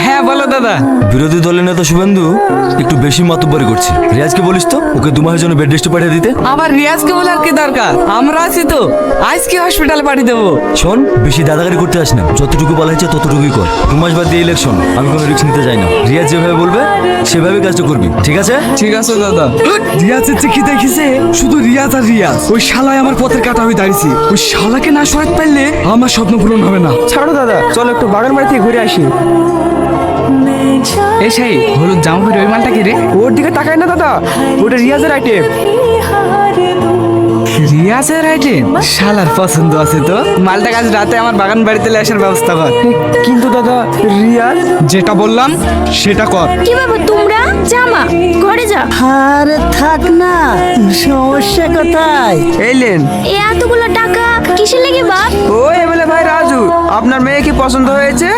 হ্যাঁ বলো দাদা। বিরোধী দলের নেতা শুভেন্দু একটু বেশি মাতব্বরি করছে। রিয়াজকে বলিস তো ওকে 2 মাসের জন্য বেড রেস্টে পাঠিয়ে দিতে। আবার রিয়াজকে বলার কি দরকার, আমরা আছি তো, আজকে হসপিটালে পাঠিয়ে দেবো। শোন, বেশি দাদাগিরি করতে আস না, যতটুকু বলা হয়েছে ততটুকুই কর। 2 মাস বাদ দিয়ে ইলেকশন, আমি কোনো রিস্ক নিতে চাই না। রিয়াজ যেভাবে বলবে সেভাবে কাজটা করবি, ঠিক আছে? ঠিক আছে দাদা। রিয়াজের যে কি দেখিছে, শুধু রিয়াজ আর রিয়াজ। ওই শালায় আমার পথের কাটা হয়ে দাঁড়িয়েছি। ওই শালাকে না সরাতে পারলে আমার স্বপ্ন পূরণ হবে না। ছাড়ো দাদা, চলো একটু বাগান বাড়ি থেকে ঘুরে আসি। এই সেই হলুদ জামা পরে ওই মালটা কি রে? ওর দিকে তাকাই না দাদা, ওটা রিয়াজের আইটেম। রিয়াজের আইটেম? শালার পছন্দ আছে তো, মালটা আজ রাতে আমার বাগান বাড়িতে আসার ব্যবস্থা কর। কিন্তু দাদা রিয়াজ, যেটা বললাম সেটা কর। কি বাবা তোমরা জামা ঘরে যা। আরে থাক না, সমস্যা কোথায়? এলেন এ এতগুলো টাকা কিসের লেগে বাপ? ও এমএলএ ভাই রাজু, আপনার মেয়ে কি পছন্দ হয়েছে?